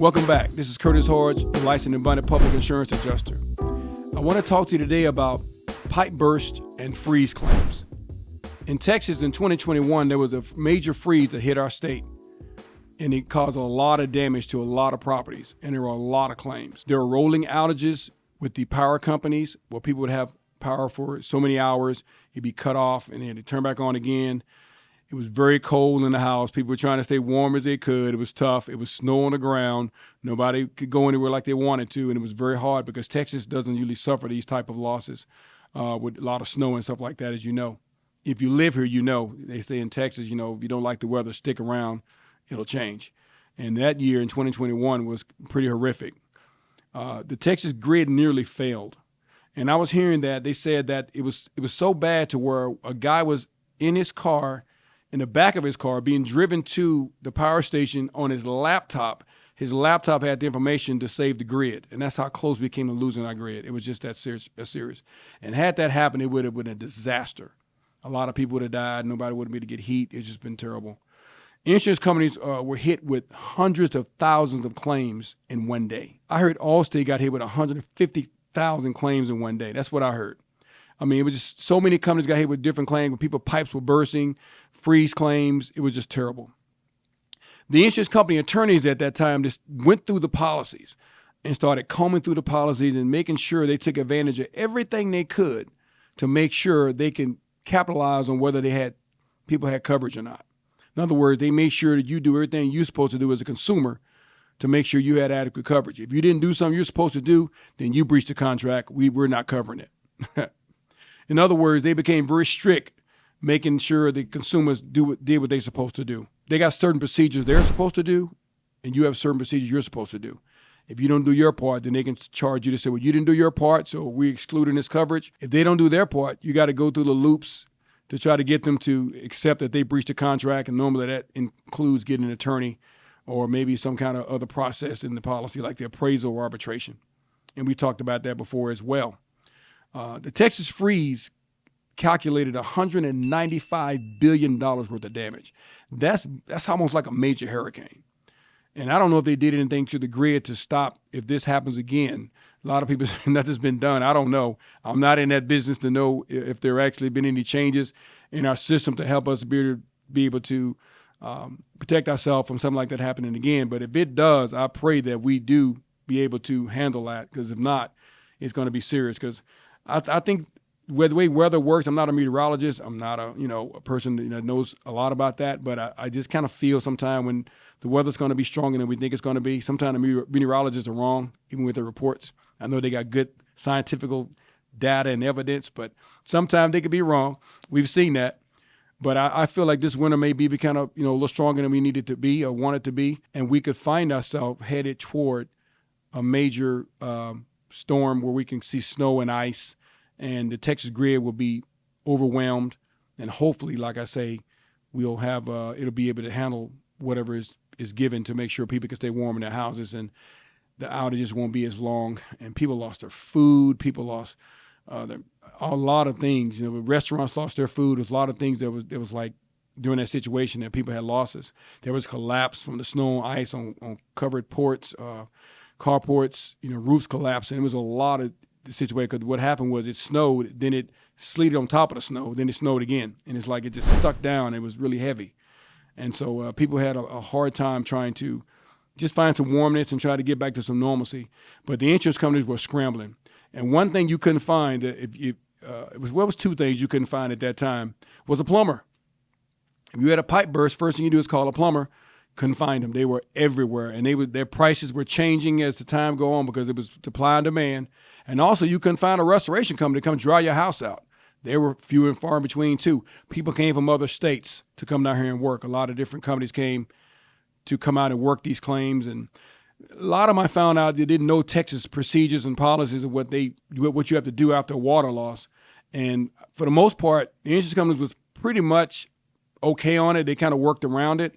Welcome back. This is Curtis Hodge, a licensed and abundant public insurance adjuster. I want to talk to you today about pipe burst and freeze claims. In Texas in 2021, there was a major freeze that hit our state, and it caused a lot of damage to a lot of properties, and there were a lot of claims. There were rolling outages with the power companies where people would have power for so many hours, it'd be cut off, and then it'd turn back on again. It was very cold in the house. People were trying to stay warm as they could. It was tough. It was snow on the ground. Nobody could go anywhere like they wanted to, and it was very hard because Texas doesn't usually suffer these type of losses with a lot of snow and stuff like that, as you know. If you live here, you know. They say in Texas, if you don't like the weather, stick around. It'll change. And that year in 2021 was pretty horrific. The Texas grid nearly failed. And I was hearing that they said that it was so bad to where a guy was in his car, in the back of his car, being driven to the power station on his laptop. His laptop had the information to save the grid, and that's how close we came to losing our grid. It was just that serious. And had that happened, it would have been a disaster. A lot of people would have died. Nobody would have been able to get heat. It's just been terrible. Insurance companies were hit with hundreds of thousands of claims in one day. I heard Allstate got hit with 150,000 claims in one day. That's what I heard. I mean, it was just so many companies got hit with different claims. When people, pipes were bursting, freeze claims. It was just terrible. The insurance company attorneys at that time just went through the policies and started combing through the policies and making sure they took advantage of everything they could to make sure they can capitalize on whether people had coverage or not. In other words, they made sure that you do everything you're supposed to do as a consumer to make sure you had adequate coverage. If you didn't do something you're supposed to do, then you breached the contract. We're not covering it. In other words, they became very strict, making sure the consumers did what they're supposed to do. They got certain procedures they're supposed to do, and you have certain procedures you're supposed to do. If you don't do your part, then they can charge you to say, well, you didn't do your part, so we're excluding this coverage. If they don't do their part, you got to go through the loops to try to get them to accept that they breached the contract, and normally that includes getting an attorney or maybe some kind of other process in the policy like the appraisal or arbitration. And we talked about that before as well. The Texas freeze calculated $195 billion worth of damage. That's almost like a major hurricane. And I don't know if they did anything to the grid to stop if this happens again. A lot of people say nothing's been done. I don't know. I'm not in that business to know if there actually been any changes in our system to help us be able to protect ourselves from something like that happening again. But if it does, I pray that we do be able to handle that, because if not, it's going to be serious. Because I think the way weather works, I'm not a meteorologist. I'm not a person that knows a lot about that. But I just kind of feel sometimes when the weather's going to be stronger than we think it's going to be, sometimes the meteorologists are wrong, even with their reports. I know they got good scientific data and evidence, but sometimes they could be wrong. We've seen that. But I feel like this winter may be kind of, a little stronger than we needed to be or wanted to be. And we could find ourselves headed toward a major storm where we can see snow and ice, and the Texas grid will be overwhelmed. And hopefully, like I say, we'll have it'll be able to handle whatever is given to make sure people can stay warm in their houses, and the outages won't be as long. And people lost their food. People lost a lot of things. Restaurants lost their food. There's a lot of things that was like during that situation that people had losses. There was collapse from the snow and ice on covered ports, carports, roofs collapsed. And it was a lot of situation, because what happened was it snowed, then it sleeted on top of the snow, then it snowed again. And it's like it just stuck down. It was really heavy. And so people had a hard time trying to just find some warmness and try to get back to some normalcy. But the insurance companies were scrambling. And one thing you couldn't find, it was two things you couldn't find at that time, was a plumber. If you had a pipe burst, first thing you do is call a plumber. Couldn't find them. They were everywhere. And their prices were changing as the time go on, because it was supply and demand. And also you couldn't find a restoration company to come dry your house out. They were few and far in between too. People came from other states to come down here and work. A lot of different companies came to come out and work these claims. And a lot of them I found out they didn't know Texas procedures and policies of what you have to do after a water loss. And for the most part, the insurance companies was pretty much okay on it. They kind of worked around it.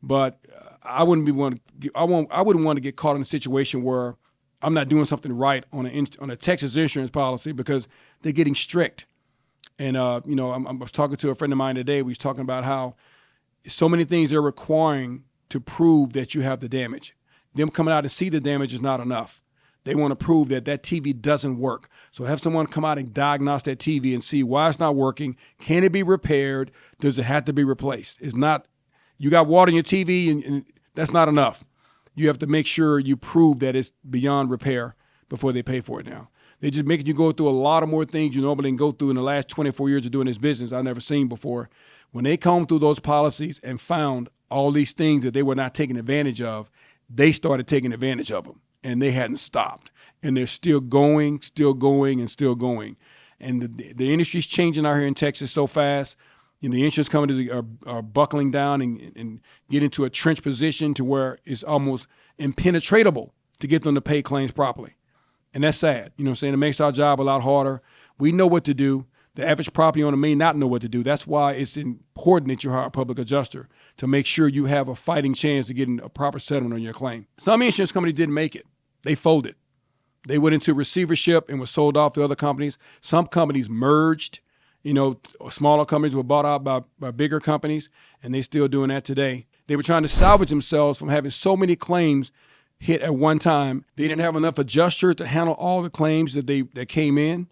But I wouldn't want to get caught in a situation where I'm not doing something right on a Texas insurance policy, because they're getting strict. And I was talking to a friend of mine today. We was talking about how so many things they're requiring to prove that you have the damage. them coming out and see the damage is not enough. They want to prove that that TV doesn't work. So have someone come out and diagnose that TV and see why it's not working. Can it be repaired? Does it have to be replaced? It's not, you got water in your TV and that's not enough. You have to make sure you prove that it's beyond repair before they pay for it now. They just making you go through a lot of more things you normally didn't go through in the last 24 years of doing this business I've never seen before. When they combed through those policies and found all these things that they were not taking advantage of, they started taking advantage of them. And they hadn't stopped. And they're still going, and still going. And the industry's changing out here in Texas so fast. You know, the insurance companies are buckling down and get into a trench position to where it's almost impenetrable to get them to pay claims properly. And that's sad. You know what I'm saying? It makes our job a lot harder. We know what to do. The average property owner may not know what to do. That's why it's important that you hire a public adjuster to make sure you have a fighting chance of getting a proper settlement on your claim. Some insurance companies didn't make it. They folded. They went into receivership and were sold off to other companies. Some companies merged. You know, smaller companies were bought out by bigger companies, and they're still doing that today. They were trying to salvage themselves from having so many claims hit at one time. They didn't have enough adjusters to handle all the claims that came in.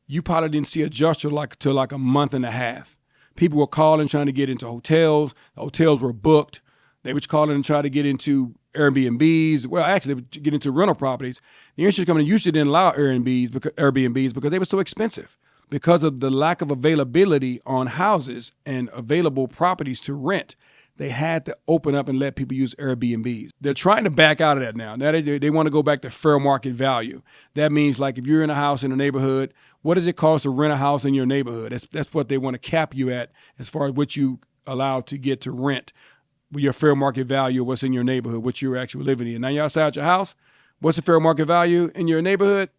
You probably didn't see adjuster till like a month and a half. People were calling trying to get into hotels. The hotels were booked. They were calling and trying to get into Airbnbs. Well, actually, they would get into rental properties. The insurance company usually didn't allow Airbnbs because they were so expensive. Because of the lack of availability on houses and available properties to rent, they had to open up and let people use Airbnbs. They're trying to back out of that now. Now they want to go back to fair market value. That means like if you're in a house in a neighborhood, what does it cost to rent a house in your neighborhood? That's what they want to cap you at as far as what you allowed to get to rent. Your fair market value of what's in your neighborhood, what you're actually living in. Now you're outside your house. What's the fair market value in your neighborhood?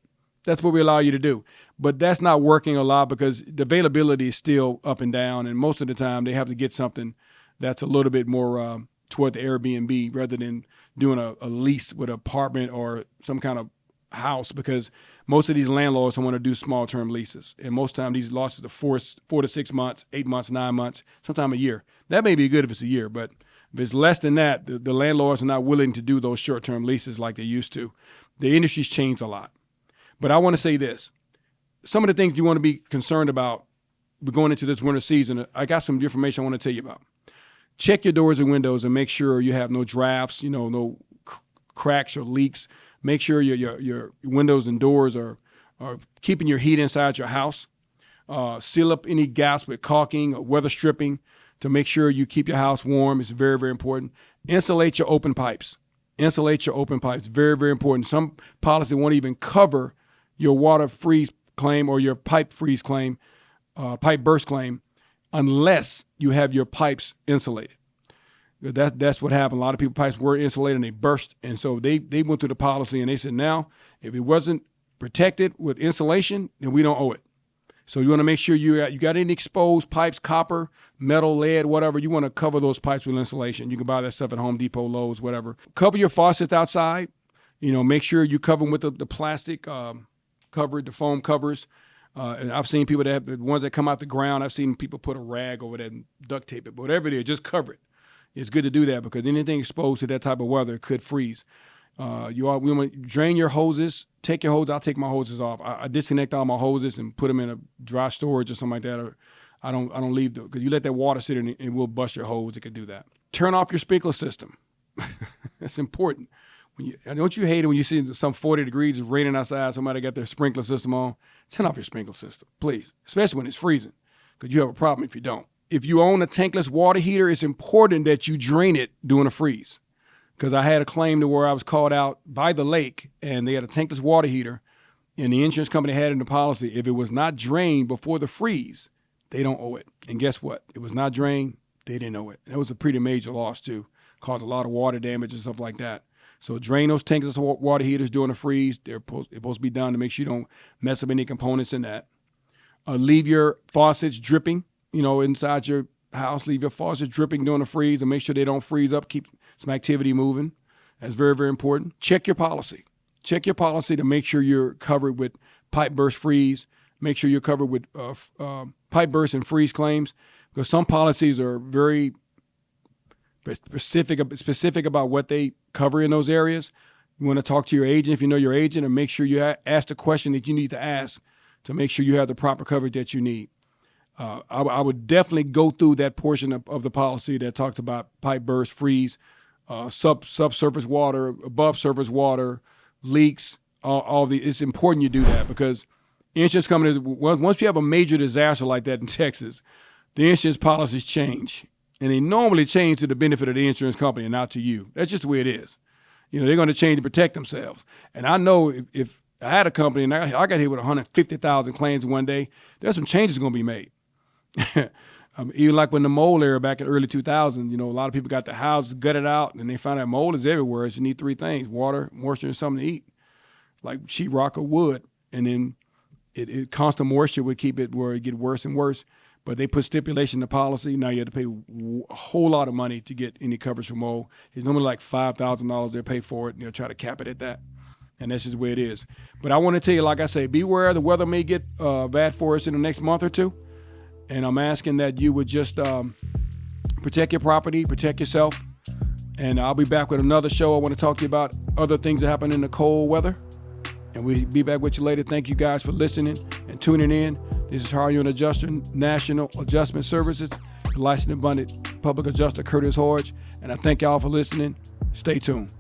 That's what we allow you to do. But that's not working a lot because the availability is still up and down. And most of the time they have to get something that's a little bit more toward the Airbnb rather than doing a lease with an apartment or some kind of house, because most of these landlords want to do small term leases. And most of the time these leases are 4 to 6 months, 8 months, 9 months, sometime a year. That may be good if it's a year, but if it's less than that, the landlords are not willing to do those short-term leases like they used to. The industry's changed a lot. But I want to say this. Some of the things you want to be concerned about going into this winter season, I got some information I want to tell you about. Check your doors and windows and make sure you have no drafts, no cracks or leaks. Make sure your windows and doors are keeping your heat inside your house. Seal up any gaps with caulking or weather stripping to make sure you keep your house warm. It's very, very important. Insulate your open pipes. Very, very important. Some policies won't even cover your water freeze claim or your pipe freeze claim, pipe burst claim, unless you have your pipes insulated. That's what happened. A lot of people's pipes were insulated and they burst. And so they went through the policy and they said, now, if it wasn't protected with insulation, then we don't owe it. So you want to make sure you got any exposed pipes, copper, metal, lead, whatever. You want to cover those pipes with insulation. You can buy that stuff at Home Depot, Lowe's, whatever. Cover your faucets outside. Make sure you cover them with the plastic cover, the foam covers. And I've seen people the ones that come out the ground, I've seen people put a rag over that and duct tape it. But whatever it is, just cover it. It's good to do that because anything exposed to that type of weather could freeze. We want to drain your hoses. Take your hose. I'll take my hoses off. I disconnect all my hoses and put them in a dry storage or something like that. Or I don't leave them because you let that water sit in and will bust your hose. It could do that. Turn off your sprinkler system. That's important. Don't you hate it when you see some 40 degrees, it's raining outside, somebody got their sprinkler system on? Turn off your sprinkler system, please, especially when it's freezing, because you have a problem if you don't. If you own a tankless water heater, it's important that you drain it during a freeze. Because I had a claim to where I was called out by the lake, and they had a tankless water heater, and the insurance company had in the policy, if it was not drained before the freeze, they don't owe it. And guess what? It was not drained, they didn't owe it. That was a pretty major loss, too. Caused a lot of water damage and stuff like that. So drain those tankless water heaters during the freeze. They're supposed to be done to make sure you don't mess up any components in that. Leave your faucets dripping, inside your house. Leave your faucets dripping during the freeze and make sure they don't freeze up. Keep some activity moving. That's very, very important. Check your policy. Check your policy to make sure you're covered with pipe burst freeze. Make sure you're covered with pipe burst and freeze claims, because some policies are very specific about what they cover in those areas. You want to talk to your agent if you know your agent, and make sure you ask the question that you need to ask to make sure you have the proper coverage that you need. I would definitely go through that portion of the policy that talks about pipe burst, freeze, subsurface water, above surface water, leaks. It's important you do that, because insurance companies, once you have a major disaster like that in Texas, the insurance policies change, and they normally change to the benefit of the insurance company and not to you. That's just the way it is. They're going to change to protect themselves. And I know if I had a company and I got hit with 150,000 claims one day, there's some changes going to be made. Even like when the mold era back in early 2000, a lot of people got the houses gutted out and they found out mold is everywhere. So you need three things: water, moisture, and something to eat, like sheetrock or wood. And then constant moisture would keep it where it get worse and worse. But they put stipulation in the policy. Now you have to pay a whole lot of money to get any coverage for mold. It's normally like $5,000 they'll pay for it, and they'll try to cap it at that. And that's just the way it is. But I want to tell you, like I say, beware. The weather may get bad for us in the next month or two. And I'm asking that you would just protect your property, protect yourself. And I'll be back with another show. I want to talk to you about other things that happen in the cold weather. And we'll be back with you later. Thank you guys for listening and tuning in. This is How Are You an Adjuster, National Adjustment Services, the licensed and bonded public adjuster Curtis Hodge. And I thank y'all for listening. Stay tuned.